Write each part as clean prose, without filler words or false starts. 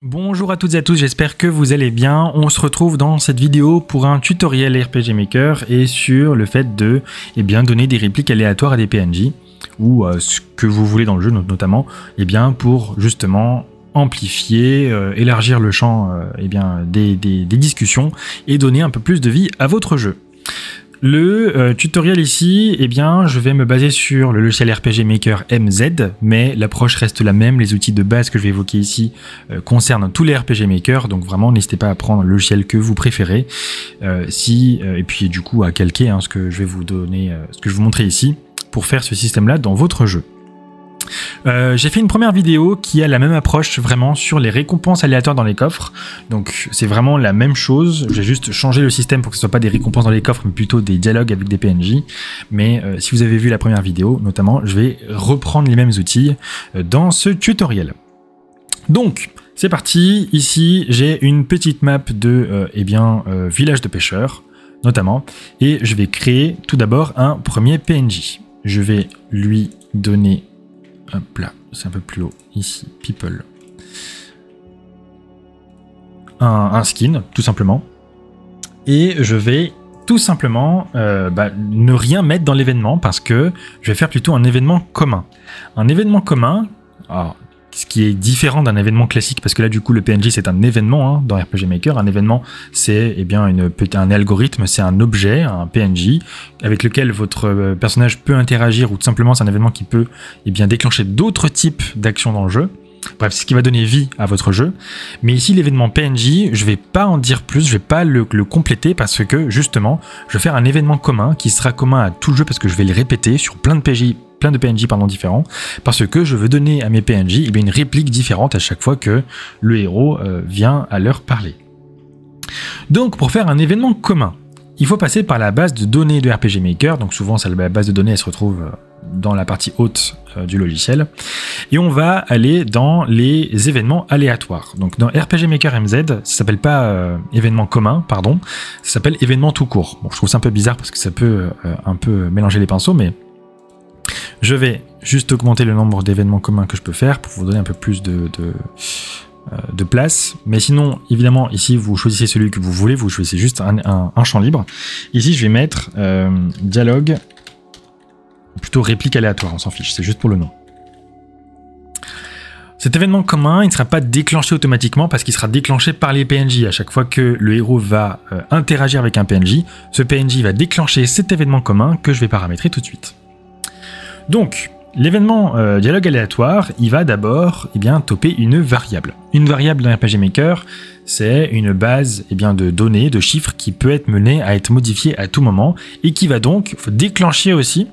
Bonjour à toutes et à tous, j'espère que vous allez bien. On se retrouve dans cette vidéo pour un tutoriel RPG Maker et sur le fait de donner des répliques aléatoires à des PNJ ou ce que vous voulez dans le jeu notamment pour justement amplifier, élargir le champ des discussions et donner un peu plus de vie à votre jeu. Le tutoriel ici, je vais me baser sur le logiciel RPG Maker MZ, mais l'approche reste la même. Les outils de base que je vais évoquer ici concernent tous les RPG Maker, donc vraiment n'hésitez pas à prendre le logiciel que vous préférez, et puis du coup à calquer ce que je vais vous donner, ce que je vais vous montrer ici pour faire ce système-là dans votre jeu. J'ai fait une première vidéo qui a la même approche vraiment sur les récompenses aléatoires dans les coffres, donc c'est vraiment la même chose. J'ai juste changé le système pour que ce soit pas des récompenses dans les coffres mais plutôt des dialogues avec des PNJ, mais si vous avez vu la première vidéo notamment, je vais reprendre les mêmes outils dans ce tutoriel. Donc c'est parti. Ici j'ai une petite map de village de pêcheurs notamment, et je vais créer tout d'abord un premier PNJ. Je vais lui donner, hop là, c'est un peu plus haut, ici, people. Un skin, tout simplement. Et je vais tout simplement ne rien mettre dans l'événement parce que je vais faire plutôt un événement commun. Un événement commun, alors, ce qui est différent d'un événement classique, parce que là du coup le PNJ c'est un événement dans RPG Maker. Un événement c'est un algorithme, c'est un objet, un PNJ avec lequel votre personnage peut interagir, ou tout simplement c'est un événement qui peut déclencher d'autres types d'actions dans le jeu. Bref, c'est ce qui va donner vie à votre jeu. Mais ici l'événement PNJ, je vais pas en dire plus, je vais pas le compléter parce que justement je vais faire un événement commun qui sera commun à tout le jeu parce que je vais le répéter sur plein de PNJ différents, parce que je veux donner à mes PNJ une réplique différente à chaque fois que le héros vient à leur parler. Donc pour faire un événement commun, il faut passer par la base de données de RPG Maker, donc souvent la base de données elle se retrouve dans la partie haute du logiciel, et on va aller dans les événements aléatoires. Donc dans RPG Maker MZ, ça s'appelle pas événement commun, pardon, ça s'appelle événement tout court. Bon, je trouve ça un peu bizarre parce que ça peut un peu mélanger les pinceaux, mais je vais juste augmenter le nombre d'événements communs que je peux faire pour vous donner un peu plus de place. Mais sinon, évidemment, ici, vous choisissez celui que vous voulez, vous choisissez juste un champ libre. Ici, je vais mettre dialogue, plutôt réplique aléatoire, on s'en fiche, c'est juste pour le nom. Cet événement commun, il ne sera pas déclenché automatiquement parce qu'il sera déclenché par les PNJ. À chaque fois que le héros va interagir avec un PNJ, ce PNJ va déclencher cet événement commun que je vais paramétrer tout de suite. Donc, l'événement dialogue aléatoire, il va d'abord toper une variable. Une variable dans RPG Maker, c'est une base de données, de chiffres qui peut être menée à être modifiée à tout moment et qui va donc déclencher aussi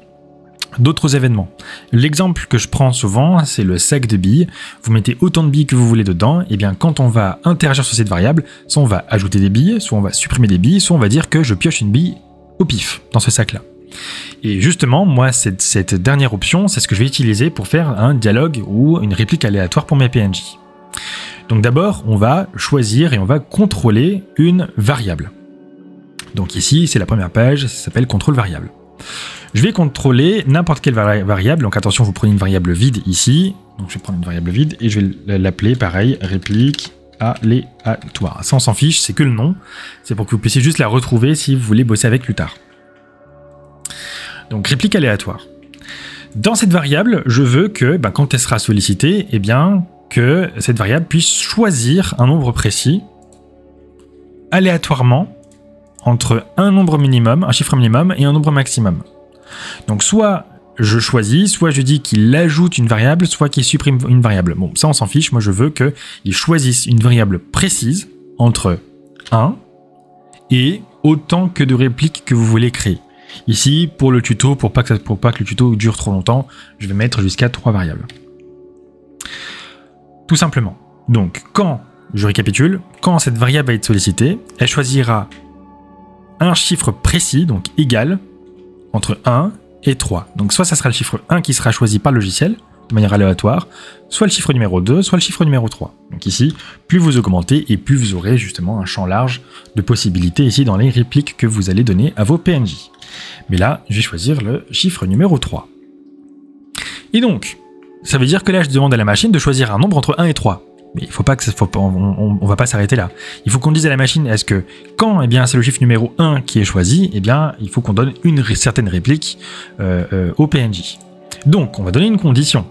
d'autres événements. L'exemple que je prends souvent, c'est le sac de billes. Vous mettez autant de billes que vous voulez dedans, et quand on va interagir sur cette variable, soit on va ajouter des billes, soit on va supprimer des billes, soit on va dire que je pioche une bille au pif dans ce sac-là. Et justement, moi, cette dernière option, c'est ce que je vais utiliser pour faire un dialogue ou une réplique aléatoire pour mes PNJ. Donc d'abord, on va choisir et on va contrôler une variable. Donc ici, c'est la première page, ça s'appelle contrôle variable. Je vais contrôler n'importe quelle variable, donc attention, vous prenez une variable vide ici. Donc je vais prendre une variable vide et je vais l'appeler pareil, réplique aléatoire. Ça, on s'en fiche, c'est que le nom. C'est pour que vous puissiez juste la retrouver si vous voulez bosser avec plus tard. Donc réplique aléatoire. Dans cette variable, je veux que quand elle sera sollicitée, que cette variable puisse choisir un nombre précis aléatoirement entre un nombre minimum, un chiffre minimum et un nombre maximum. Donc soit je choisis, soit je dis qu'il ajoute une variable, soit qu'il supprime une variable. Bon, ça on s'en fiche, moi je veux qu'il choisisse une variable précise entre 1 et autant que de répliques que vous voulez créer. Ici, pour le tuto, pour pas que le tuto dure trop longtemps, je vais mettre jusqu'à 3 variables. Tout simplement. Donc, je récapitule, quand cette variable va être sollicitée, elle choisira un chiffre précis, donc égal, entre 1 et 3. Donc, soit ça sera le chiffre 1 qui sera choisi par le logiciel, de manière aléatoire, soit le chiffre numéro 2, soit le chiffre numéro 3. Donc ici, plus vous augmentez et plus vous aurez justement un champ large de possibilités ici dans les répliques que vous allez donner à vos PNJ. Mais là, je vais choisir le chiffre numéro 3. Et donc, ça veut dire que là, je demande à la machine de choisir un nombre entre 1 et 3. Mais il faut pas que on va pas s'arrêter là. Il faut qu'on dise à la machine, est-ce que quand c'est le chiffre numéro 1 qui est choisi, il faut qu'on donne une certaine réplique au PNJ. Donc, on va donner une condition.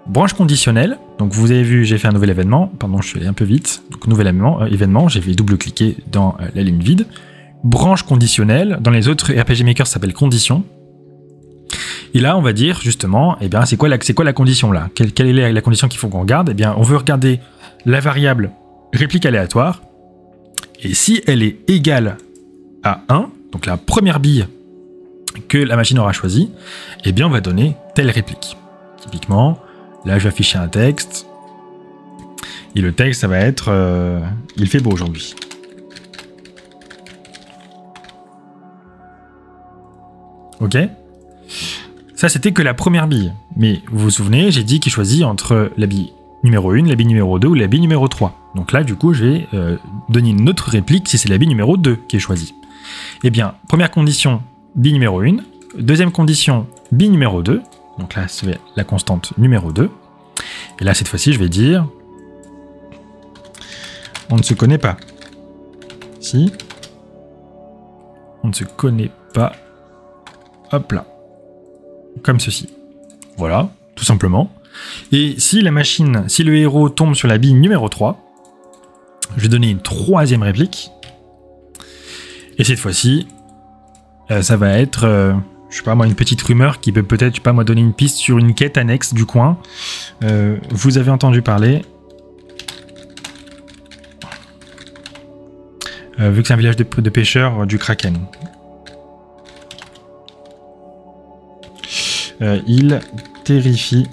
Branche conditionnelle. Donc, vous avez vu, j'ai fait un nouvel événement. Pardon, je suis allé un peu vite. Donc, nouvel événement, j'ai fait double-cliquer dans la ligne vide. Branche conditionnelle. Dans les autres RPG Maker, ça s'appelle condition. Et là, on va dire justement, c'est quoi la condition là? Quelle est la condition qu'il faut qu'on regarde? On veut regarder la variable réplique aléatoire. Et si elle est égale à 1, donc la première bille que la machine aura choisie, on va donner telle réplique. Typiquement, là, je vais afficher un texte. Et le texte, ça va être il fait beau aujourd'hui. Ok? Ça, c'était que la première bille. Mais vous vous souvenez, j'ai dit qu'il choisit entre la bille numéro 1, la bille numéro 2 ou la bille numéro 3. Donc là, du coup, je vais donner une autre réplique si c'est la bille numéro 2 qui est choisie. Première condition, bille numéro 1. Deuxième condition, bille numéro 2. Donc là, c'est la constante numéro 2. Et là, cette fois-ci, je vais dire... On ne se connaît pas. Si. On ne se connaît pas. Hop là. Comme ceci. Voilà, tout simplement. Et si le héros tombe sur la bille numéro 3, je vais donner une troisième réplique. Et cette fois-ci, ça va être, je sais pas moi, une petite rumeur qui peut peut-être, je sais pas moi, donner une piste sur une quête annexe du coin. Vous avez entendu parler. Vu que c'est un village de pêcheurs, du Kraken. Il terrifie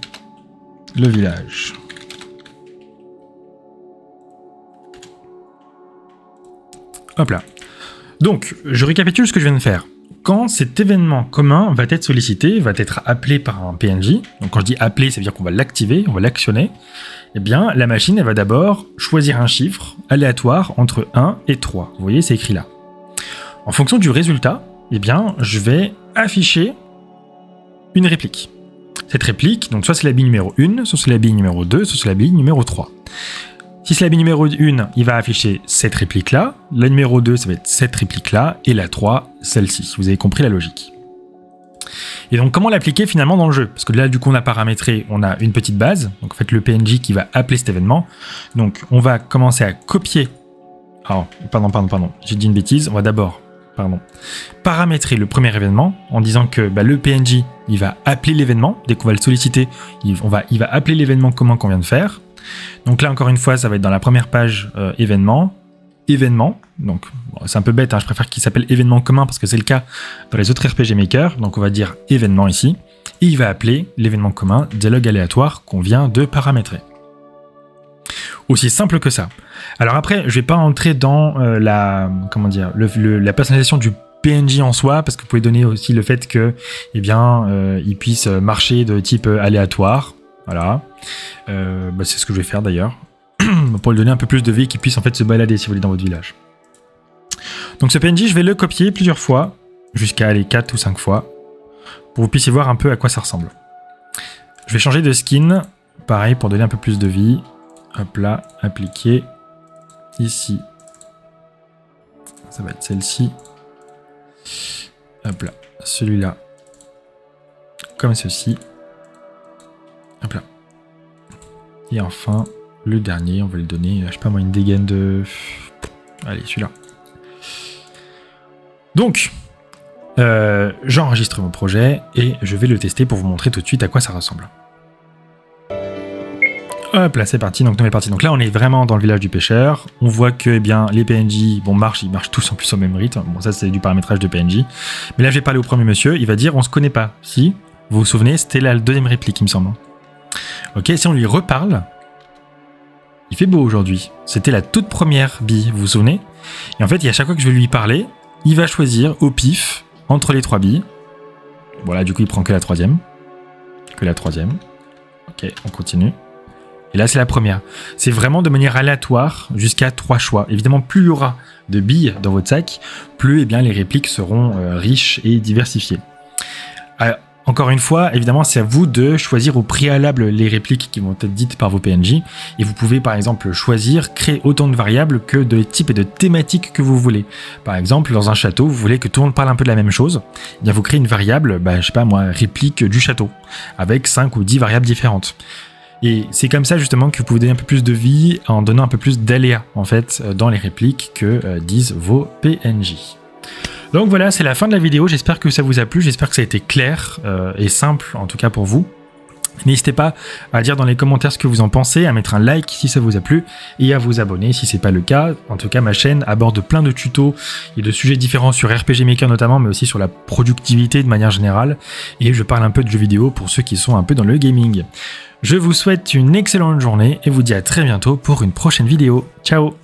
le village. Hop là. Donc, je récapitule ce que je viens de faire. Quand cet événement commun va être sollicité, va être appelé par un PNJ, donc quand je dis appeler, ça veut dire qu'on va l'activer, on va l'actionner, la machine, elle va d'abord choisir un chiffre aléatoire entre 1 et 3. Vous voyez, c'est écrit là. En fonction du résultat, je vais afficher une réplique. Cette réplique, donc soit c'est la bille numéro 1, soit c'est la bille numéro 2, soit c'est la bille numéro 3. Si c'est la bille numéro 1, il va afficher cette réplique-là, la numéro 2, ça va être cette réplique-là, et la 3, celle-ci. Vous avez compris la logique. Et donc, comment l'appliquer finalement dans le jeu? Parce que là, du coup, on a paramétré, on a une petite base, donc en fait, le PNJ qui va appeler cet événement. Donc, on va commencer à copier... Alors, pardon, j'ai dit une bêtise, on va d'abord... paramétrer le premier événement en disant que le PNJ il va appeler l'événement, dès qu'on va le solliciter, il va appeler l'événement commun qu'on vient de faire. Donc là encore une fois, ça va être dans la première page événement, donc bon, c'est un peu bête, je préfère qu'il s'appelle événement commun parce que c'est le cas dans les autres RPG Maker, donc on va dire événement ici, et il va appeler l'événement commun dialogue aléatoire qu'on vient de paramétrer. Aussi simple que ça. Alors après, je vais pas entrer dans la personnalisation du PNJ en soi, parce que vous pouvez donner aussi le fait que, il puisse marcher de type aléatoire. Voilà. C'est ce que je vais faire d'ailleurs. Pour lui donner un peu plus de vie, qu'il puisse en fait se balader si vous voulez dans votre village. Donc ce PNJ, je vais le copier plusieurs fois, jusqu'à aller 4 ou 5 fois, pour que vous puissiez voir un peu à quoi ça ressemble. Je vais changer de skin, pareil, pour donner un peu plus de vie. Hop là, appliquer. Ici. Ça va être celle-ci. Hop là, celui-là. Comme ceci. Hop là. Et enfin, le dernier, on va lui donner, je sais pas moi, une dégaine de... Allez, celui-là. Donc, j'enregistre mon projet et je vais le tester pour vous montrer tout de suite à quoi ça ressemble. Hop là, c'est parti, donc nouvelle partie. Donc là, on est vraiment dans le village du pêcheur. On voit que les PNJ, ils marchent tous en plus au même rythme. Bon, ça, c'est du paramétrage de PNJ. Mais là, je vais parler au premier monsieur. Il va dire, on se connaît pas. Si, vous vous souvenez, c'était la deuxième réplique, il me semble. Ok, si on lui reparle, il fait beau aujourd'hui. C'était la toute première bille, vous vous souvenez? Et en fait, à chaque fois que je vais lui parler, il va choisir au pif entre les 3 billes. Voilà, du coup, il prend que la troisième. Ok, on continue. Et là, c'est la première. C'est vraiment de manière aléatoire jusqu'à 3 choix. Évidemment, plus il y aura de billes dans votre sac, plus les répliques seront riches et diversifiées. Encore une fois, évidemment, c'est à vous de choisir au préalable les répliques qui vont être dites par vos PNJ. Et vous pouvez par exemple choisir, créer autant de variables que de types et de thématiques que vous voulez. Par exemple, dans un château, vous voulez que tout le monde parle un peu de la même chose. Eh bien, vous créez une variable, je sais pas moi, réplique du château, avec 5 ou 10 variables différentes. Et c'est comme ça justement que vous pouvez donner un peu plus de vie en donnant un peu plus d'aléas en fait dans les répliques que disent vos PNJ. Donc voilà, c'est la fin de la vidéo, j'espère que ça vous a plu, j'espère que ça a été clair et simple en tout cas pour vous. N'hésitez pas à dire dans les commentaires ce que vous en pensez, à mettre un like si ça vous a plu et à vous abonner si c'est pas le cas. En tout cas, ma chaîne aborde plein de tutos et de sujets différents sur RPG Maker notamment, mais aussi sur la productivité de manière générale. Et je parle un peu de jeux vidéo pour ceux qui sont un peu dans le gaming. Je vous souhaite une excellente journée et vous dis à très bientôt pour une prochaine vidéo. Ciao!